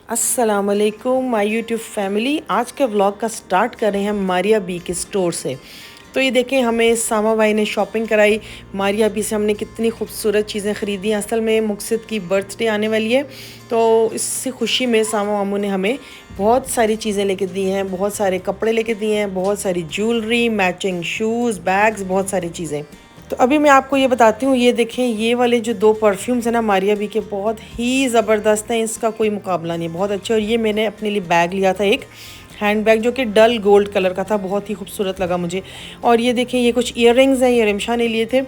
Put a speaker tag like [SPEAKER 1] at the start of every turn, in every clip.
[SPEAKER 1] अस्सलाम वालेकुम my YouTube family. आज के व्लॉग का स्टार्ट कर रहे हैं हम मारिया बी के स्टोर से। तो ये देखें, हमें सामा भाई ने शॉपिंग कराई। मारिया बी से हमने कितनी खूबसूरत चीज़ें ख़रीदी। असल में मुक़सिद की बर्थडे आने वाली है, तो इससे खुशी में सामा मामू ने हमें बहुत सारी चीज़ें लेके दी हैं, बहुत सारे कपड़े लेके दिए हैं, बहुत सारी ज्वेलरी, मैचिंग शूज़, बैग्स, बहुत सारी चीज़ें। तो अभी मैं आपको ये बताती हूँ। ये देखें, ये वाले जो दो परफ्यूम्स हैं ना मारिया बी के, बहुत ही ज़बरदस्त हैं, इसका कोई मुकाबला नहीं, बहुत अच्छे। और ये मैंने अपने लिए बैग लिया था, एक हैंड बैग जो कि डल गोल्ड कलर का था, बहुत ही खूबसूरत लगा मुझे। और ये देखें, ये कुछ ईयररिंग्स हैं, ये रिमशा ने लिए थे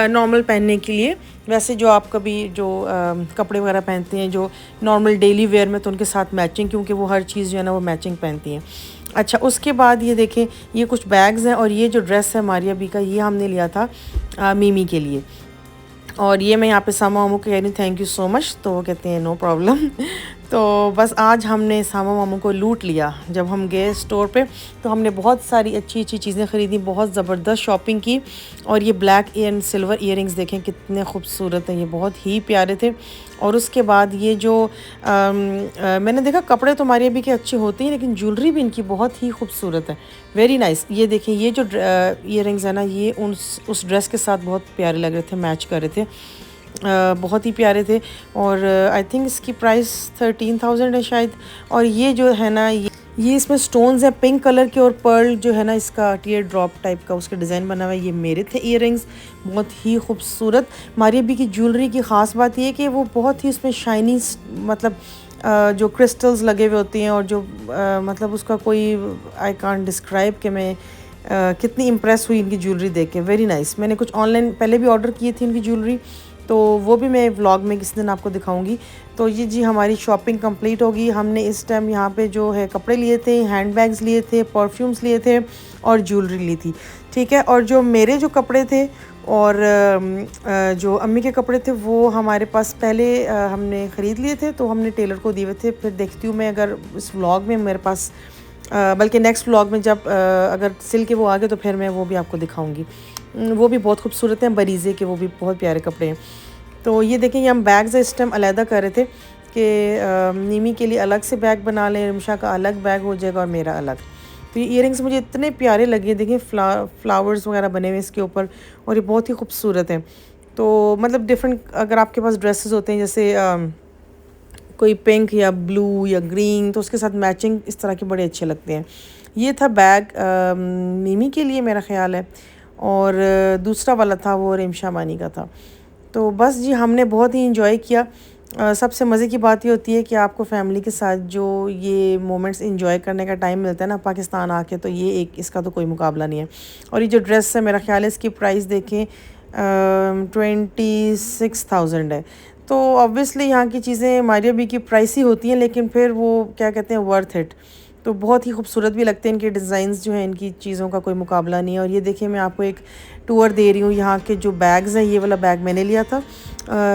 [SPEAKER 1] नॉर्मल पहनने के लिए। वैसे जो आप कभी जो कपड़े वगैरह पहनते हैं जो नॉर्मल डेली वेयर में, तो उनके साथ मैचिंग, क्योंकि वो हर चीज़ जो है ना वो मैचिंग पहनती हैं। अच्छा, उसके बाद ये देखें, ये कुछ बैग्स हैं। और ये जो ड्रेस है मारिया बी का, ये हमने लिया था मीमी के लिए। और ये मैं यहाँ पे सामा मामू को कह रही थैंक यू सो मच, तो वो कहते हैं नो प्रॉब्लम। तो बस आज हमने सामा मामू को लूट लिया। जब हम गए स्टोर पे तो हमने बहुत सारी अच्छी अच्छी चीज़ें ख़रीदी, बहुत ज़बरदस्त शॉपिंग की। और ये ब्लैक एंड सिल्वर ईयरिंग्स देखें कितने खूबसूरत हैं, ये बहुत ही प्यारे थे। और उसके बाद ये जो मैंने देखा, कपड़े तो हमारे भी के अच्छे होते हैं, लेकिन ज्वेलरी भी इनकी बहुत ही खूबसूरत है, वेरी नाइस। ये देखें, ये जो ईयरिंग्स है ना, ये उस ड्रेस के साथ बहुत प्यारे लग रहे थे, मैच कर रहे थे, बहुत ही प्यारे थे। और आई थिंक इसकी प्राइस 13,000 है शायद। और ये जो है ना, ये इसमें स्टोन्स हैं पिंक कलर के, और पर्ल जो है ना, इसका टीयर ड्रॉप टाइप का उसका डिज़ाइन बना हुआ है। ये मेरे थे ईयरिंग्स, बहुत ही खूबसूरत। मारिया बी की ज्वेलरी की ख़ास बात ये कि वो बहुत ही उसमें शाइनी, मतलब जो क्रिस्टल्स लगे हुए होते हैं, और जो मतलब उसका कोई आई कांट डिस्क्राइब कि मैं कितनी इम्प्रेस हुई इनकी ज्वेलरी देख के, वेरी नाइस। मैंने कुछ ऑनलाइन पहले भी ऑर्डर किए थे इनकी ज्वेलरी, तो वो भी मैं व्लॉग में किसी दिन आपको दिखाऊंगी। तो ये जी हमारी शॉपिंग कंप्लीट होगी। हमने इस टाइम यहाँ पे जो है कपड़े लिए थे, हैंड बैग्स लिए थे, परफ्यूम्स लिए थे, और ज्वेलरी ली थी, ठीक है। और जो मेरे जो कपड़े थे और जो अम्मी के कपड़े थे, वो हमारे पास पहले हमने ख़रीद लिए थे, तो हमने टेलर को दिए हुए थे। फिर देखती हूँ मैं, अगर इस व्लॉग में मेरे पास बल्कि नेक्स्ट व्लॉग में जब अगर सिल के वो आ गए, तो फिर मैं वो भी आपको दिखाऊंगी। वो भी बहुत खूबसूरत हैं, बरीज़े के, वो भी बहुत प्यारे कपड़े हैं। तो ये देखें, ये हम बैग्स इस टाइम अलहदा कर रहे थे कि नीमी के लिए अलग से बैग बना लें, रिमशा का अलग बैग हो जाएगा और मेरा अलग। तो ये ईयरिंग्स मुझे इतने प्यारे लगे, देखिए फ्लावर्स वगैरह बने हुए इसके ऊपर, और ये बहुत ही खूबसूरत हैं। तो मतलब डिफरेंट, अगर आपके पास ड्रेसेस होते हैं जैसे कोई पिंक या ब्लू या ग्रीन, तो उसके साथ मैचिंग इस तरह के बड़े अच्छे लगते हैं। ये था बैग मीमी के लिए मेरा ख़्याल है, और दूसरा वाला था वो रिमशा मानी का था। तो बस जी, हमने बहुत ही इंजॉय किया। सबसे मज़े की बात ये होती है कि आपको फैमिली के साथ जो ये मोमेंट्स इंजॉय करने का टाइम मिलता है ना पाकिस्तान आके, तो ये एक, इसका तो कोई मुकाबला नहीं है। और ये जो ड्रेस है, मेरा ख़्याल है इसकी प्राइस देखें 26,000 है। तो ऑब्वियसली यहाँ की चीज़ें मारिया बी की प्राइस ही होती हैं, लेकिन फिर वो क्या कहते हैं, वर्थ इट। तो बहुत ही खूबसूरत भी लगते हैं इनके डिज़ाइंस जो हैं, इनकी चीज़ों का कोई मुकाबला नहीं है। और ये देखिए, मैं आपको एक टूर दे रही हूँ यहाँ के जो बैग्स हैं। ये वाला बैग मैंने लिया था।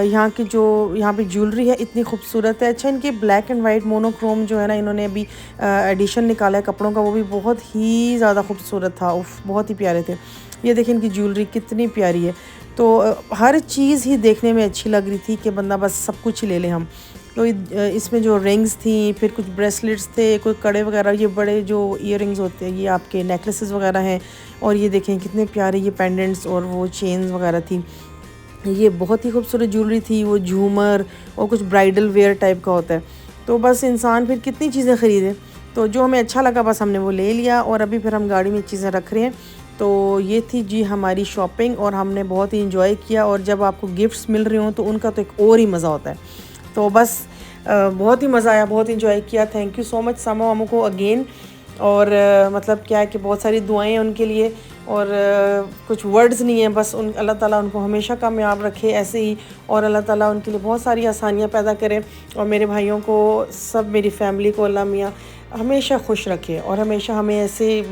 [SPEAKER 1] यहाँ की जो यहाँ पे ज्वेलरी है इतनी खूबसूरत है। अच्छा, इनके ब्लैक एंड वाइट मोनोक्रोम जो है ना, इन्होंने अभी एडिशन निकाला है कपड़ों का, वो भी बहुत ही ज़्यादा खूबसूरत था, उफ, बहुत ही प्यारे थे। ये देखिए, इनकी ज्वेलरी कितनी प्यारी है। तो हर चीज़ ही देखने में अच्छी लग रही थी कि बंदा बस सब कुछ ही ले ले हम। तो इसमें जो रिंग्स थी, फिर कुछ ब्रेसलेट्स थे, कोई कड़े वगैरह, ये बड़े जो ईयरिंग्स होते हैं, ये आपके नेकलेसेस वगैरह हैं। और ये देखें कितने प्यारे ये पेंडेंट्स और वो चेन्स वगैरह थी। ये बहुत ही खूबसूरत ज्वेलरी थी, वो झूमर और कुछ ब्राइडल वेयर टाइप का होता है। तो बस इंसान फिर कितनी चीज़ें ख़रीदे, तो जो हमें अच्छा लगा बस हमने वो ले लिया। और अभी फिर हम गाड़ी में चीज़ें रख रहे हैं। तो ये थी जी हमारी शॉपिंग, और हमने बहुत ही इंजॉय किया। और जब आपको गिफ्ट्स मिल रहे हों तो उनका तो एक और ही मज़ा होता है। तो बस बहुत ही मज़ा आया, बहुत इंजॉय किया। थैंक यू सो मच सामा मामू को अगेन। और मतलब क्या है कि बहुत सारी दुआएं हैं उनके लिए, और कुछ वर्ड्स नहीं है, बस उन अल्लाह ताला उनको हमेशा कामयाब रखे ऐसे ही, और अल्लाह ताला उनके लिए बहुत सारी आसानियाँ पैदा करे। और मेरे भाइयों को, सब मेरी फैमिली को अल्लाह मियाँ हमेशा खुश रखे, और हमेशा हमें ऐसे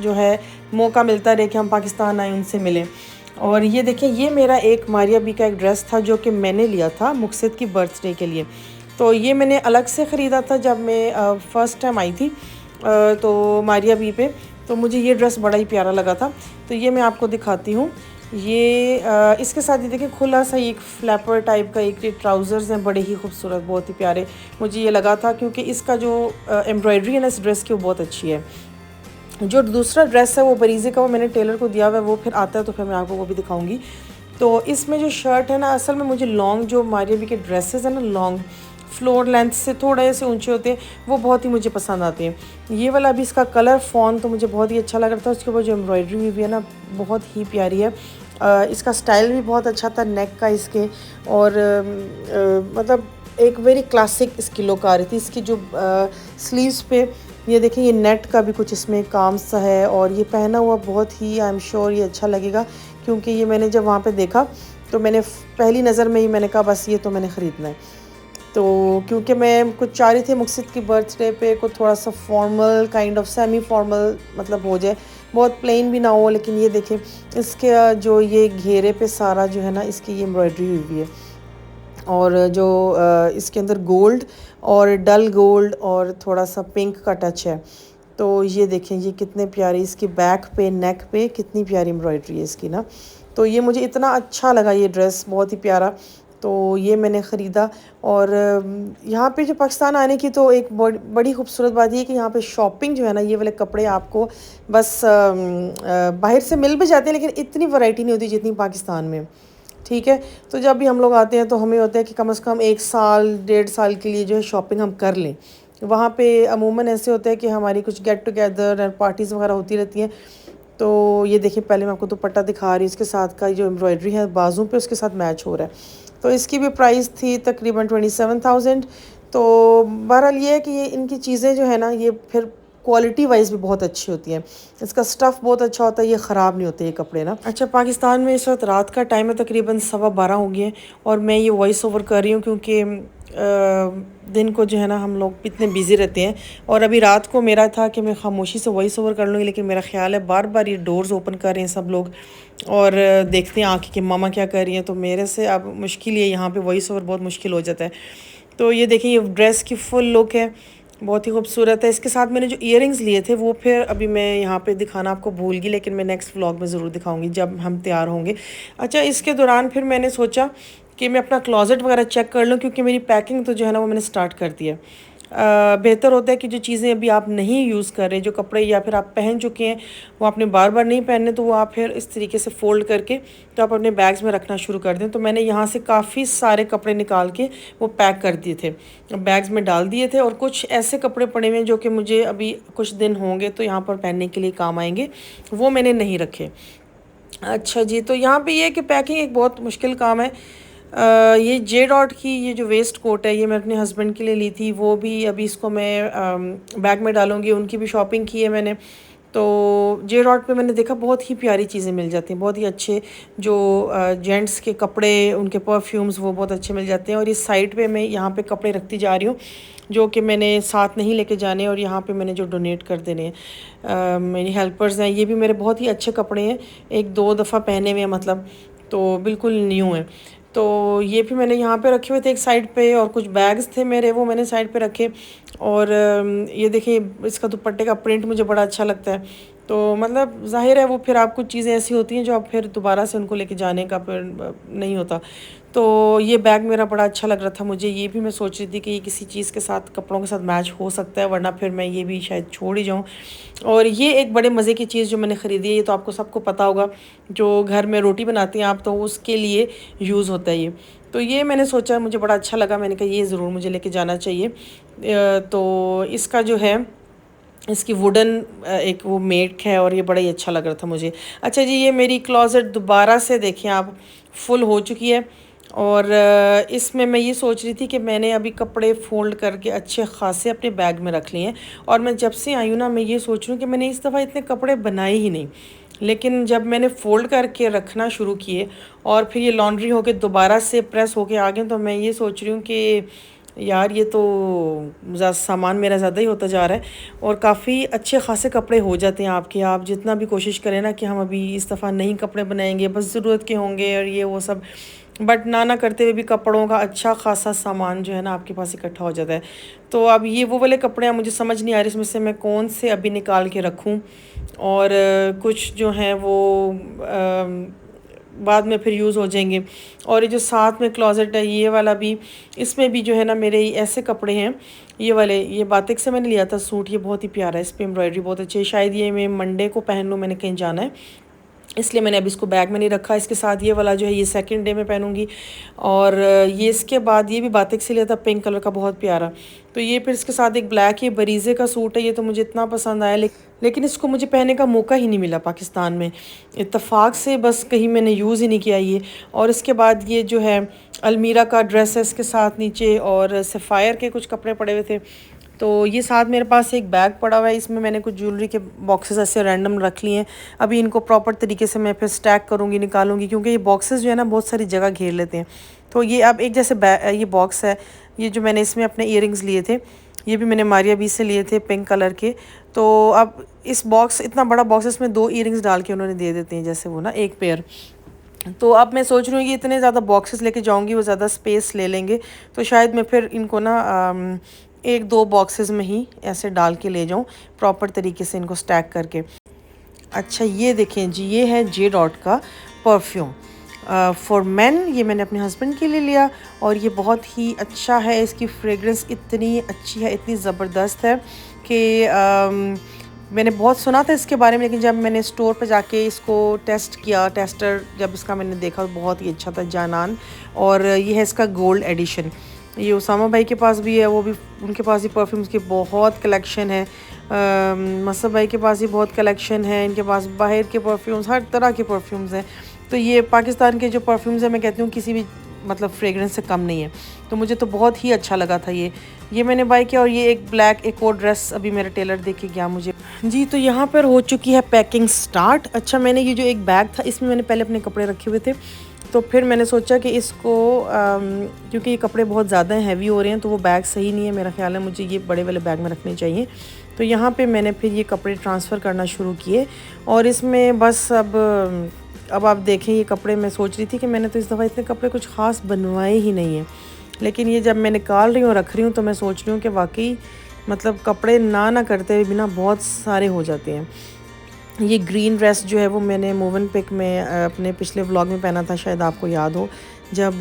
[SPEAKER 1] जो है मौका मिलता रहे कि हम पाकिस्तान आए, उनसे मिलें। और ये देखें, ये मेरा एक मारिया बी का एक ड्रेस था जो कि मैंने लिया था मुक़सिद की बर्थडे के लिए। तो ये मैंने अलग से ख़रीदा था जब मैं फ़र्स्ट टाइम आई थी तो मारिया बी पे। तो मुझे ये ड्रेस बड़ा ही प्यारा लगा था। तो ये मैं आपको दिखाती हूँ। ये इसके साथ ये देखिए खुला सा एक फ्लैपर टाइप का एक ट्राउज़र्स हैं, बड़े ही खूबसूरत, बहुत ही प्यारे। मुझे ये लगा था क्योंकि इसका जो एम्ब्रॉयडरी है ना इस ड्रेस की वो बहुत अच्छी है। जो दूसरा ड्रेस है वो बरीज़े का, वो मैंने टेलर को दिया हुआ है, वो फिर आता है तो फिर मैं आपको वो भी दिखाऊंगी। तो इसमें जो शर्ट है ना, असल में मुझे लॉन्ग जो मारिया बी के ड्रेसेस हैं ना, लॉन्ग फ्लोर लेंथ से थोड़े से ऊंचे होते हैं, वो बहुत ही मुझे पसंद आते हैं। ये वाला भी इसका कलर फ़ॉन तो मुझे बहुत ही अच्छा लग रहा था। उसके ऊपर जो एम्ब्रॉयडरी हुई है ना बहुत ही प्यारी है। इसका स्टाइल भी बहुत अच्छा था नेक का इसके, और मतलब एक वेरी क्लासिक इसकी लुक आ रही थी। इसकी जो स्लीव्स पे ये देखिए ये नेट का भी कुछ इसमें काम सा है, और ये पहना हुआ बहुत ही आई एम श्योर ये अच्छा लगेगा, क्योंकि ये मैंने जब वहाँ पे देखा तो मैंने पहली नज़र में ही मैंने कहा बस ये तो मैंने ख़रीदना है। तो क्योंकि मैं कुछ चाह रही थी मुक़सिद की बर्थडे पे को थोड़ा सा formal kind of semi formal मतलब हो जाए, बहुत प्लेन भी ना हो। लेकिन ये देखें इसके जो ये घेरे पे सारा जो है ना इसकी ये एम्ब्रॉयडरी हुई हुई है, और जो इसके अंदर गोल्ड और डल गोल्ड और थोड़ा सा पिंक का टच है। तो ये देखें ये कितने प्यारी इसकी बैक पे नेक पे कितनी प्यारी एम्ब्रॉयडरी है इसकी ना। तो ये मुझे इतना अच्छा लगा ये ड्रेस, बहुत ही प्यारा। तो ये मैंने ख़रीदा। और यहाँ पे जो पाकिस्तान आने की तो एक बड़ी खूबसूरत बात ये है कि यहाँ पे शॉपिंग जो है ना, ये वाले कपड़े आपको बस बाहर से मिल भी जाते हैं, लेकिन इतनी वैरायटी नहीं होती जितनी पाकिस्तान में। ठीक है, तो जब भी हम लोग आते हैं तो हमें होता है कि कम से कम 1 साल 1.5 साल के लिए जो है शॉपिंग हम कर लें। वहाँ पे अमूमन ऐसे होता है कि हमारी कुछ गेट टुगेदर और पार्टीज़ वगैरह होती रहती हैं। तो ये देखिए पहले मैं आपको दुपट्टा दिखा रही हूँ, इसके साथ का जो एम्ब्रॉयडरी है बाजू पे उसके साथ मैच हो रहा है। तो इसकी भी प्राइस थी तकरीबन 27,000। तो बहरहाल ये है कि ये इनकी चीज़ें जो है ना ये फिर क्वालिटी वाइज भी बहुत अच्छी होती हैं। इसका स्टफ़ बहुत अच्छा होता है, ये ख़राब नहीं होते ये कपड़े ना। अच्छा, पाकिस्तान में इस वक्त रात का टाइम है, तकरीबन 12:15 हो गए हैं, और मैं ये वॉइस ओवर कर रही हूँ क्योंकि दिन को जो है ना हम लोग इतने बिज़ी रहते हैं। और अभी रात को मेरा था कि मैं खामोशी से वॉइस ओवर कर लूँगी, लेकिन मेरा ख़्याल है बार बार ये डोर्स ओपन कर रहे हैं सब लोग, और देखते हैं आके कि मामा क्या कर रही हैं। तो मेरे से अब मुश्किल है, यहाँ पे वॉइस ओवर बहुत मुश्किल हो जाता है। तो ये देखिए ये ड्रेस की फुल लुक है, बहुत ही खूबसूरत है। इसके साथ मैंने जो इयररिंग्स लिए थे वो फिर अभी मैं यहाँ पे दिखाना आपको भूल गई, लेकिन मैं नेक्स्ट व्लॉग में ज़रूर दिखाऊंगी जब हम तैयार होंगे। अच्छा, इसके दौरान फिर मैंने सोचा कि मैं अपना क्लोज़ेट वगैरह चेक कर लूँ, क्योंकि मेरी पैकिंग तो जो है ना वो मैंने स्टार्ट कर दी है। बेहतर होता है कि जो चीज़ें अभी आप नहीं यूज़ कर रहे, जो कपड़े या फिर आप पहन चुके हैं वो आपने बार बार नहीं पहनने, तो वो आप फिर इस तरीके से फ़ोल्ड करके तो आप अपने बैग्स में रखना शुरू कर दें। तो मैंने यहाँ से काफ़ी सारे कपड़े निकाल के वो पैक कर दिए थे, बैग्स में डाल दिए थे, और कुछ ऐसे कपड़े पड़े हुए हैं जो कि मुझे अभी कुछ दिन होंगे तो यहाँ पर पहनने के लिए काम आएंगे, वो मैंने नहीं रखे। अच्छा जी, तो यहाँ पे ये है कि पैकिंग एक बहुत मुश्किल काम है। ये जे डॉट की ये जो वेस्ट कोट है ये मैं अपने हस्बैंड के लिए ली थी, वो भी अभी इसको मैं बैग में डालूँगी। उनकी भी शॉपिंग की है मैंने। तो जे डॉट पे मैंने देखा बहुत ही प्यारी चीज़ें मिल जाती हैं, बहुत ही अच्छे जो जेंट्स के कपड़े, उनके परफ्यूम्स वो बहुत अच्छे मिल जाते हैं। और इस साइड पे मैं यहाँ पे कपड़े रखती जा रही हूँ जो कि मैंने साथ नहीं लेके जाने, और यहाँ पे मैंने जो डोनेट कर देने हैं। मेरी हेल्पर्स हैं, ये भी मेरे बहुत ही अच्छे कपड़े हैं, 1-2 दफ़ा पहने हुए हैं मतलब, तो बिल्कुल न्यू हैं। तो ये भी मैंने यहाँ पे रखे हुए थे एक साइड पे, और कुछ बैग्स थे मेरे वो मैंने साइड पे रखे। और ये देखिए इसका दुपट्टे का प्रिंट मुझे बड़ा अच्छा लगता है। तो मतलब ज़ाहिर है वो फिर आप कुछ चीज़ें ऐसी होती हैं जो आप फिर दोबारा से उनको लेके जाने का फिर नहीं होता। तो ये बैग मेरा बड़ा अच्छा लग रहा था मुझे, ये भी मैं सोच रही थी कि ये किसी चीज़ के साथ कपड़ों के साथ मैच हो सकता है, वरना फिर मैं ये भी शायद छोड़ ही जाऊँ। और ये एक बड़े मज़े की चीज़ जो मैंने ख़रीदी है, ये तो आपको सबको पता होगा, जो घर में रोटी बनाती हैं आप तो उसके लिए यूज़ होता है ये। तो ये मैंने सोचा मुझे बड़ा अच्छा लगा, मैंने कहा ये ज़रूर मुझे लेके जाना चाहिए। तो इसका जो है इसकी वुडन एक वो मेट है, और ये बड़ा ही अच्छा लग रहा था मुझे। अच्छा जी, ये मेरी क्लोज़ेट दोबारा से देखें आप फुल हो चुकी है। और इसमें मैं ये सोच रही थी कि मैंने अभी कपड़े फ़ोल्ड करके अच्छे ख़ासे अपने बैग में रख लिए हैं, और मैं जब से आई हूँ ना मैं ये सोच रही हूँ कि मैंने इस दफ़ा इतने कपड़े बनाए ही नहीं। लेकिन जब मैंने फ़ोल्ड करके रखना शुरू किए और फिर ये लॉन्ड्री होके दोबारा से प्रेस होके आ गए, तो मैं ये सोच रही हूँ कि यार ये तो सामान मेरा ज़्यादा ही होता जा रहा है, और काफ़ी अच्छे खासे कपड़े हो जाते हैं आपके। आप जितना भी कोशिश करें ना कि हम अभी इस दफ़ा नहीं कपड़े बनाएंगे, बस ज़रूरत के होंगे और ये वो सब, बट ना करते हुए भी कपड़ों का अच्छा खासा सामान जो है ना आपके पास इकट्ठा हो जाता है। तो अब ये वो वाले कपड़े हैं, मुझे समझ नहीं आ रही इसमें से मैं कौन से अभी निकाल के रखूँ। और कुछ जो हैं वो बाद में फिर यूज़ हो जाएंगे। और ये जो साथ में क्लोज़ेट है ये वाला भी, इसमें भी जो है ना मेरे ऐसे कपड़े हैं, ये वाले, ये बातिक से मैंने लिया था सूट, ये बहुत ही प्यारा है, इस पर एम्ब्रॉयडरी बहुत अच्छी है। शायद ये मैं मंडे को पहन लूँ, मैंने कहीं जाना है इसलिए मैंने अभी इसको बैग में नहीं रखा। इसके साथ ये वाला जो है ये सेकंड डे में पहनूंगी। और ये इसके बाद ये भी बातिक से लिया था पिंक कलर का, बहुत प्यारा। तो ये फिर इसके साथ एक ब्लैक, ये बरीज़े का सूट है, ये तो मुझे इतना पसंद आया, लेकिन इसको मुझे पहनने का मौका ही नहीं मिला पाकिस्तान में, इत्तेफाक से बस कहीं मैंने यूज़ ही नहीं किया ये। और इसके बाद ये जो है अलमीरा का ड्रेस है इसके साथ नीचे, और सफ़ायर के कुछ कपड़े पड़े हुए थे। तो ये साथ मेरे पास एक बैग पड़ा हुआ है, इसमें मैंने कुछ ज्वेलरी के बॉक्सेस ऐसे रैंडम रख लिए हैं। अभी इनको प्रॉपर तरीके से मैं फिर स्टैक करूँगी, निकालूंगी, क्योंकि ये बॉक्सेस जो है ना बहुत सारी जगह घेर लेते हैं। तो ये अब एक जैसे ये बॉक्स है, ये जो मैंने इसमें अपने ईयरिंग्स लिए थे, ये भी मैंने मारिया बी से लिए थे पिंक कलर के। तो अब इस बॉक्स, इतना बड़ा बॉक्स, इसमें 2 ईयरिंग्स डाल के उन्होंने दे देते हैं जैसे वो ना एक पेयर। तो अब मैं सोच रही हूँ कि इतने ज़्यादा बॉक्सेस लेके जाऊँगी वो ज़्यादा स्पेस ले लेंगे, तो शायद मैं फिर इनको ना 1-2 बॉक्सेस में ही ऐसे डाल के ले जाऊँ, प्रॉपर तरीके से इनको स्टैक करके। अच्छा ये देखें जी, ये है जे डॉट का परफ्यूम फॉर मैन, ये मैंने अपने हस्बैंड के लिए लिया और ये बहुत ही अच्छा है। इसकी फ्रेगरेंस इतनी अच्छी है, इतनी ज़बरदस्त है कि मैंने बहुत सुना था इसके बारे में, लेकिन जब मैंने स्टोर पे जाके इसको टेस्ट किया, टेस्टर जब इसका मैंने देखा तो बहुत ही अच्छा था, जानान। और ये है इसका गोल्ड एडिशन, ये उसामा भाई के पास भी है, वो भी उनके पास भी परफ्यूम्स की बहुत कलेक्शन है। मसब भाई के पास भी बहुत कलेक्शन है, इनके पास बाहर के परफ्यूम्स, हर तरह के परफ्यूम्स हैं। तो ये पाकिस्तान के जो परफ्यूम्स हैं मैं कहती हूँ किसी भी मतलब फ्रेगरेंस से कम नहीं है, तो मुझे तो बहुत ही अच्छा लगा था ये मैंने बाय किया। और ये एक ब्लैक एक और ड्रेस अभी मेरा टेलर देख के गया मुझे जी। तो यहाँ पर हो चुकी है पैकिंग स्टार्ट। अच्छा मैंने ये जो एक बैग था इसमें मैंने पहले अपने कपड़े रखे हुए थे, तो फिर मैंने सोचा कि इसको क्योंकि ये कपड़े बहुत ज़्यादा हैवी हो रहे हैं तो वो बैग सही नहीं है, मेरा ख्याल है मुझे ये बड़े वाले बैग में रखने चाहिए। तो यहाँ पे मैंने फिर ये कपड़े ट्रांसफ़र करना शुरू किए और इसमें बस अब आप देखें ये कपड़े, मैं सोच रही थी कि मैंने तो इस दफ़ा इतने कपड़े कुछ ख़ास बनवाए ही नहीं हैं, लेकिन ये जब मैं निकाल रही हूँ रख रही हूँ तो मैं सोच रही हूँ कि वाकई मतलब कपड़े ना करते हुए बिना बहुत सारे हो जाते हैं। ये ग्रीन ड्रेस जो है वो मैंने मूवन पिक में अपने पिछले व्लॉग में पहना था, शायद आपको याद हो, जब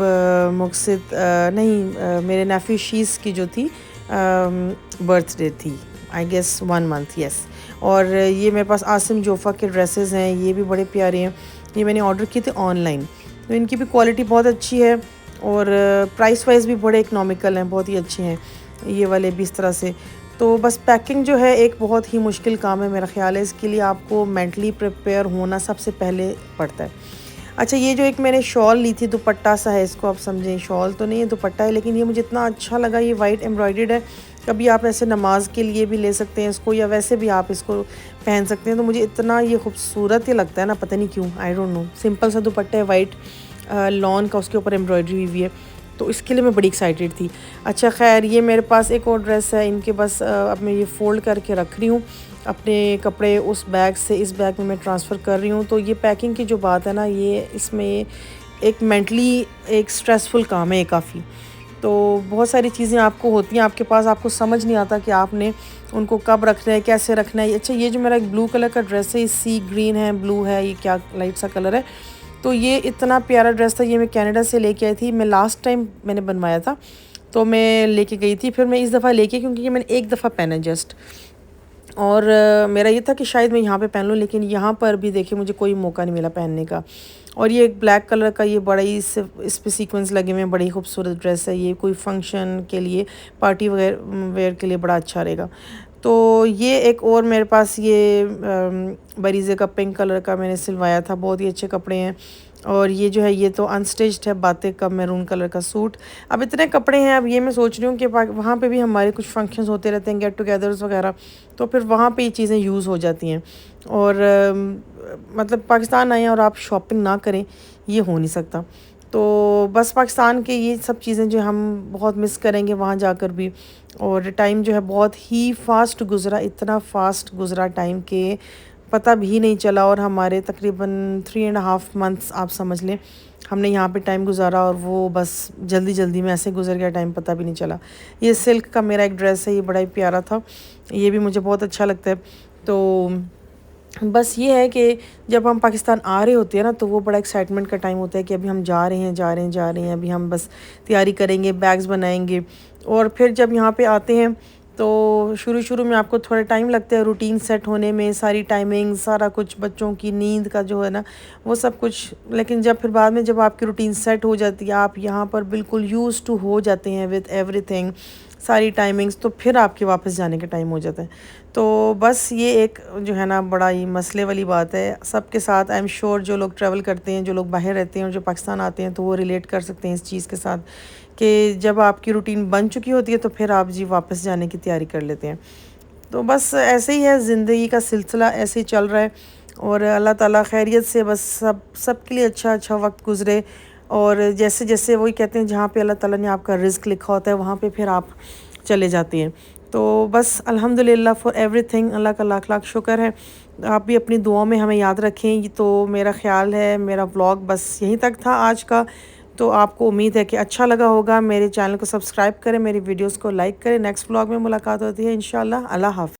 [SPEAKER 1] मुक्सिद नहीं मेरे नेफ्यू शीज़ की जो थी बर्थडे थी, आई गेस 1 मंथ, यस। और ये मेरे पास आसिम जोफ़ा के ड्रेसेस हैं, ये भी बड़े प्यारे हैं, ये मैंने ऑर्डर किए थे ऑनलाइन, तो इनकी भी क्वालिटी बहुत अच्छी है और प्राइस वाइज भी बड़े इकनॉमिकल हैं, बहुत ही अच्छे हैं ये वाले भी इस तरह से। तो बस पैकिंग जो है एक बहुत ही मुश्किल काम है मेरा ख्याल है, इसके लिए आपको मेंटली प्रिपेयर होना सबसे पहले पड़ता है। अच्छा ये जो एक मैंने शॉल ली थी, दुपट्टा सा है, इसको आप समझें शॉल तो नहीं है दुपट्टा है, लेकिन ये मुझे इतना अच्छा लगा, ये वाइट एम्ब्रॉयडर्ड है। कभी आप ऐसे नमाज के लिए भी ले सकते हैं इसको, या वैसे भी आप इसको पहन सकते हैं, तो मुझे इतना ये खूबसूरत ही लगता है ना, पता नहीं क्यों, आई डोंट नो। सिंपल सा दुपट्टा है वाइट लॉन का, उसके ऊपर एम्ब्रॉयडरी हुई है, तो इसके लिए मैं बड़ी एक्साइटेड थी। अच्छा खैर ये मेरे पास एक और ड्रेस है, इनके बस अब मैं ये फ़ोल्ड करके रख रही हूँ, अपने कपड़े उस बैग से इस बैग में मैं ट्रांसफ़र कर रही हूँ। तो ये पैकिंग की जो बात है ना, ये इसमें एक मेंटली एक स्ट्रेसफुल काम है ये काफ़ी। तो बहुत सारी चीज़ें आपको होती हैं आपके पास, आपको समझ नहीं आता कि आपने उनको कब रखना है, कैसे रखना है। अच्छा ये जो मेरा एक ब्लू कलर का ड्रेस है, ये सी ग्रीन है, ब्लू है, ये क्या लाइट सा कलर है, तो ये इतना प्यारा ड्रेस था, ये मैं कनाडा से लेके आई थी। मैं लास्ट टाइम मैंने बनवाया था तो मैं लेके गई थी, फिर मैं इस दफ़ा लेके, क्योंकि ये मैंने एक दफ़ा पहना जस्ट, और मेरा ये था कि शायद मैं यहाँ पे पहन लूँ, लेकिन यहाँ पर भी देखिए मुझे कोई मौका नहीं मिला पहनने का। और ये एक ब्लैक कलर का, ये बड़ा ही इस पर सीक्वेंस लगे हुए हैं, बड़ी खूबसूरत ड्रेस है, ये कोई फंक्शन के लिए, पार्टी वेयर के लिए बड़ा अच्छा रहेगा। तो ये एक और मेरे पास ये बरीज़े का पिंक कलर का मैंने सिलवाया था, बहुत ही अच्छे कपड़े हैं। और ये जो है ये तो अनस्टिच्ड है, बातें का मैरून कलर का सूट। अब इतने कपड़े हैं, अब ये मैं सोच रही हूँ कि वहाँ पे भी हमारे कुछ फंक्शंस होते रहते हैं, गेट टुगेदर्स वगैरह, तो फिर वहाँ पे ये चीज़ें यूज़ हो जाती हैं। और मतलब पाकिस्तान आए और आप शॉपिंग ना करें, ये हो नहीं सकता। तो बस पाकिस्तान के ये सब चीज़ें जो हम बहुत मिस करेंगे वहाँ जाकर भी। और टाइम जो है बहुत ही फ़ास्ट गुज़रा, इतना फ़ास्ट गुज़रा टाइम के पता भी नहीं चला। और हमारे तकरीबन 3.5 मंथ्स आप समझ लें हमने यहाँ पे टाइम गुजारा, और वो बस जल्दी जल्दी में ऐसे गुजर गया, टाइम पता भी नहीं चला। ये सिल्क का मेरा एक ड्रेस है, ये बड़ा ही प्यारा था, ये भी मुझे बहुत अच्छा लगता है। तो बस ये है कि जब हम पाकिस्तान आ रहे होते हैं ना, तो वो बड़ा एक्साइटमेंट का टाइम होता है कि अभी हम जा रहे हैं, जा रहे हैं, जा रहे हैं, अभी हम बस तैयारी करेंगे, बैग्स बनाएंगे। और फिर जब यहाँ पे आते हैं तो शुरू शुरू में आपको थोड़ा टाइम लगता है रूटीन सेट होने में, सारी टाइमिंग, सारा कुछ, बच्चों की नींद का जो है ना वो सब कुछ। लेकिन जब फिर बाद में जब आपकी रूटीन सेट हो जाती है, आप यहाँ पर बिल्कुल यूज़ टू हो जाते हैं विद एवरीथिंग, सारी टाइमिंग्स, तो फिर आपके वापस जाने का टाइम हो जाता है। तो बस ये एक जो है ना बड़ा ही मसले वाली बात है सबके साथ। आई एम श्योर जो लोग ट्रैवल करते हैं, जो लोग बाहर रहते हैं और जो पाकिस्तान आते हैं, तो वो रिलेट कर सकते हैं इस चीज़ के साथ कि जब आपकी रूटीन बन चुकी होती है तो फिर आप जी वापस जाने की तैयारी कर लेते हैं। तो बस ऐसे ही है, ज़िंदगी का सिलसिला ऐसे ही चल रहा है। और अल्लाह ताला खैरियत से बस सब के लिए अच्छा अच्छा वक्त गुज़रे। और जैसे जैसे वही कहते हैं, जहाँ पे अल्लाह ताला ने आपका रिज़्क लिखा होता है वहाँ पे फिर आप चले जाते हैं। तो बस अल्हम्दुलिल्लाह फॉर एवरीथिंग, अल्लाह का लाख लाख शुक्र है। आप भी अपनी दुआओं में हमें याद रखें। ये तो मेरा ख़्याल है, मेरा व्लॉग बस यहीं तक था आज का। तो आपको उम्मीद है कि अच्छा लगा होगा। मेरे चैनल को सब्सक्राइब करें, मेरी वीडियोस को लाइक करें। नेक्स्ट व्लॉग में मुलाकात होती है इंशाल्लाह। अल्लाह हाफ़िज़।